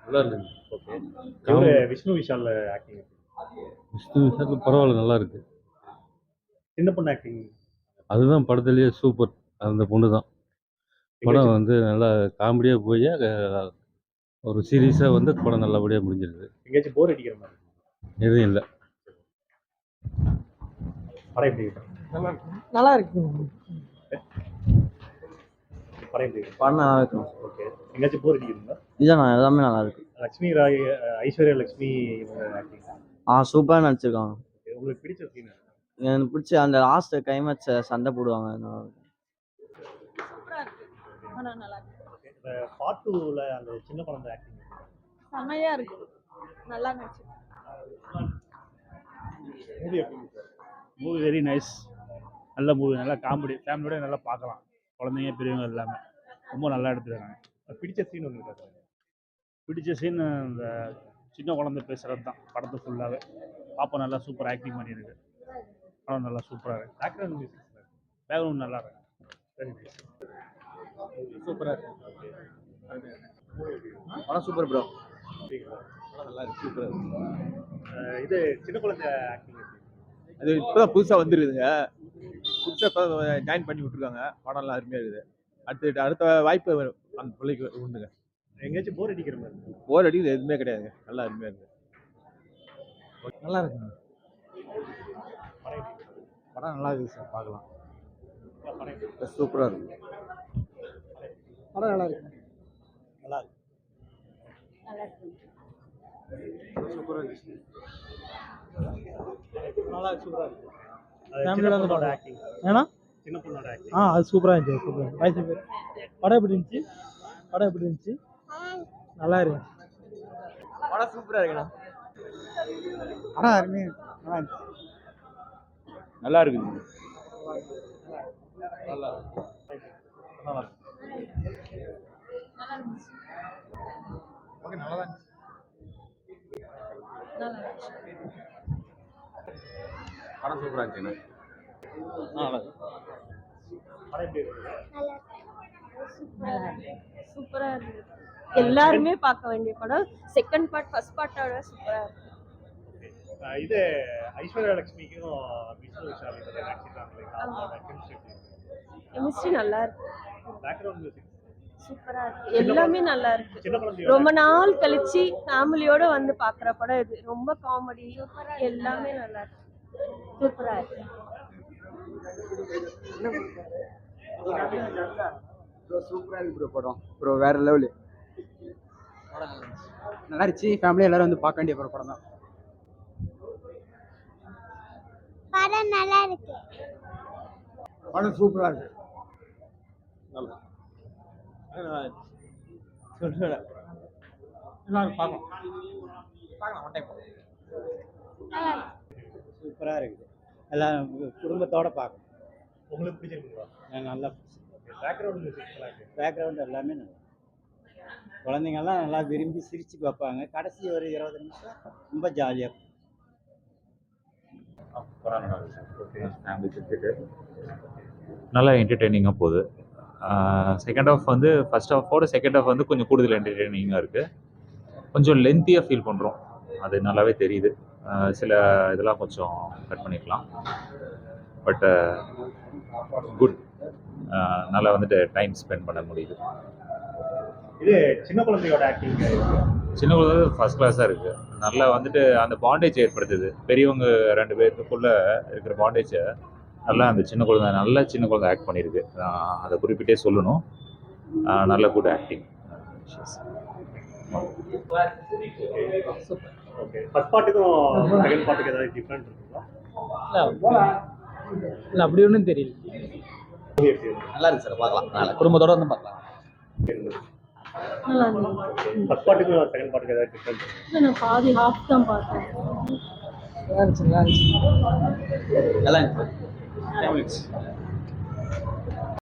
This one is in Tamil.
நல்லா இருந்துச்சு. ஓகே. இவரு காமெடி. விஷ்ணு விஷால் ஆக்டிங். விஷ்ணு விஷால் பரவாயில்ல, நல்லா இருக்கு. சின்ன பொண்ணு ஆக்டிங். அதுதான் படத்திலேயே சூப்பர். அந்த பொண்ணு தான். படம் எங்கேயாச்சும் வந்து நல்லா காமெடியா போய் ஒரு சீரியஸா வந்து படம் நல்லபடியா முடிஞ்சிருது. எங்கேயாச்சும் போர் அடிக்கிற மாதிரி எதுவும் இல்ல. படம் எப்படி இருக்கு? நல்லா இருக்கு. படம் எப்படி இருக்கு? படம் நல்லா இருக்கும். ஓகே. எங்கேயாச்சும் போர் அடிக்குதுங்களா? இல்லைண்ணா எல்லாமே நல்லா இருக்கு. லக்ஷ்மி ராய், ஐஸ்வர்யா லக்ஷ்மி இவங்க ஆக்டிங். சூப்பராக நடிச்சிருக்காங்க. உங்களுக்கு பிடிச்ச சீன்? எனக்கு பிடிச்ச அந்த லாஸ்ட் கிளைமேக்ஸ் சண்டை போடுவாங்க. சூப்பரா இருக்கு. படம் நல்லா இருக்கு. இந்த பார்ட் 2ல அந்த சின்ன குழந்தை ஆக்டிங் செமையா இருக்கு. நல்லா நடிச்சிருக்காங்க. மூவி எப்படி இருக்கு? Movie very nice. நல்ல மூவி, நல்லா காமெடி, ஃபேமிலியோட நல்லா பார்க்கலாம். குழந்தைங்க பெரியவங்க எல்லாமே ரொம்ப நல்லா எடுத்துருக்காங்க. பிடிச்ச சீன் ஒன்று இருக்காது? பிடிச்ச சீன் இந்த சின்ன குழந்தை பேசுகிறது தான் படத்தை ஃபுல்லாகவே. பாப்பா நல்லா சூப்பர் ஆக்டிங் பண்ணியிருக்கு. படம் நல்லா சூப்பராக இருக்கு. பேக்ரவுண்ட் மியூசிக் பேக்ரவுண்ட் நல்லா இருக்கு. சரி. சூப்பராக இருக்கு. படம் சூப்பர் ப்ரோ. நல்லா இருக்கு. சூப்பராக இருக்கு. இது சின்ன குழந்தை ஆக்டிங் அது இப்போதான் புதுசாக வந்துருக்குதுங்க. புதுசாக ஜாயின் பண்ணி விட்டுருக்காங்க. படம்லாம் அருமையாக இருக்குது. அடுத்த வாய்ப்பு அந்த பிள்ளைக்கு உண்டுங்க. எங்கேயாச்சும் போர் அடிக்கிற மாதிரி? போர் அடிக்குது எதுவுமே கிடையாதுங்க. நல்லா அருமையாக இருக்குது. நல்லா இருக்குங்க. படம் நல்லா இருக்குது சார், பார்க்கலாம். சூப்பராக இருக்கு. படம் நல்லா இருக்கு. நல்லா இருக்கு. நல்லா இருக்கு. சூப்பராக இருக்கு. நல்லா சூப்பராக இருக்கு. ஃபேமிலியோட வந்து சின்ன பார்க்கலாம். ஆக்டிங். ஏன்னா சின்ன பொண்ணோட ஆக்டிங். அது சூப்பராக இருந்துச்சு. சூப்பராக வயசு பேர். படம் எப்படி இருந்துச்சு? படம் எப்படி இருந்துச்சு? நல்லா இருந்துச்சு. படம் சூப்பராக இருக்குண்ணா. படம் அருமையாக நல்லா இருந்துச்சு. நல்லா இருக்குது. நல்லா நல்லா இருந்துச்சு. ஓகே, நல்லா தான் இருந்துச்சு. நல்லா இருந்துச்சு. படம் சூப்பராக இருந்துச்சுண்ணா. நல்லா இருக்கு. படம் எப்படி இருக்கு? நல்லா இருக்கு. சூப்பரா இருக்கு. எல்லாருமே பார்க்க வேண்டிய படம். செகண்ட் பார்ட் ஃபர்ஸ்ட் பார்ட்டோட சூப்பரா இருக்கு. இது ஐஸ்வர்யா லட்சுமிக்கும் விஷ்ணு விஷால் நடிச்சிருக்காங்க. கெமிஸ்ட்ரி நல்லா இருக்கு. பேக்ரவுண்ட் மியூசிக் சூப்பரா இருக்கு. எல்லாமே நல்லா இருக்கு. சின்ன குழந்தையோட ரொம்ப நாள் கழிச்சு ஃபேமிலியோட வந்து பார்க்குற படம் இது. ரொம்ப காமெடி எல்லாமே நல்லா இருக்கு. சூப்பரா இருக்கு. சூப்பராக இருக்கு ப்ரோ. படம் ப்ரோ வேற லெவலு. நல்லா இருந்துச்சு. ஃபேமிலியாக எல்லாரும் வந்து பார்க்க வேண்டிய படம் தான். படம் நல்லா இருக்கு. படம் சூப்பராக இருக்கு. எல்லாரும் பார்க்கலாம். சூப்பராக இருக்குது. எல்லாம் குடும்பத்தோட பார்க்கணும். உங்களுக்கு பிடிச்சிருக்குங்களா? நல்லா பேக்ரவுண்ட் மியூசிக் நல்லா இருக்கு. பேக்ரவுண்ட் எல்லாமே நல்லா. குழந்தைங்கள்லாம் நல்லா விரும்பி சிரித்து பார்ப்பாங்க. கடைசி ஒரு 20 நிமிஷம் ரொம்ப ஜாலியாக இருக்கும். படம் நல்லா இருந்துச்சு. ஃபேமிலி கிரிக்கெட்டு நல்லா என்டர்டெய்னிங்காக போகுது. செகண்ட் ஹாஃப் வந்து ஃபர்ஸ்ட் ஹாஃபோட செகண்ட் ஹாஃப் வந்து கொஞ்சம் கூடுதல் என்டர்டெய்னிங்காக இருக்குது. கொஞ்சம் லென்த்தியாக ஃபீல் பண்ணுறோம், அது நல்லாவே தெரியுது. சில இதெல்லாம் கொஞ்சம் கட் பண்ணிக்கலாம். பட் குட், நல்லா வந்துட்டு டைம் ஸ்பெண்ட் பண்ண முடியுது. இது சின்ன குழந்தையோட ஆக்டிங். சின்ன குழந்தை ஃபர்ஸ்ட் கிளாஸாக இருக்குது. நல்லா வந்துட்டு அந்த பாண்டேஜ் ஏற்படுத்துது. பெரியவங்க 2 பேருக்குள்ளே இருக்கிற பாண்டேஜை நல்லா அந்த சின்ன குழந்தை ஆக்ட் பண்ணியிருக்கு. அதை குறிப்பிட்டே சொல்லணும். நல்ல குட் ஆக்டிங். ஓகே. ஃபர்ஸ்ட் பார்ட்டுக்கும் செகண்ட் பார்ட்டுக்கு ஏதாவது டிஃப்ரெண்ட் இருக்குங்களா? இல்லை அப்படி ஒன்றும் தெரியல. மூவி எப்படி இருக்கு? நல்லா இருக்கு சார், பார்க்கலாம். நல்லா குடும்பத்தோட வந்து பார்க்கலாம். நல்லா இருந்துச்சு. ஃபர்ஸ்ட் பார்ட்டுக்கும் செகண்ட் பார்ட்டுக்கு ஏதாவது டிஃப்ரெண்ட் இருக்கு? இல்லை, நான் பாதி ஹாஃப் தான் பார்த்தேன். நல்லா இருந்துச்சு. நல்லா இருந்துச்சு. நல்லா இருந்துச்சு.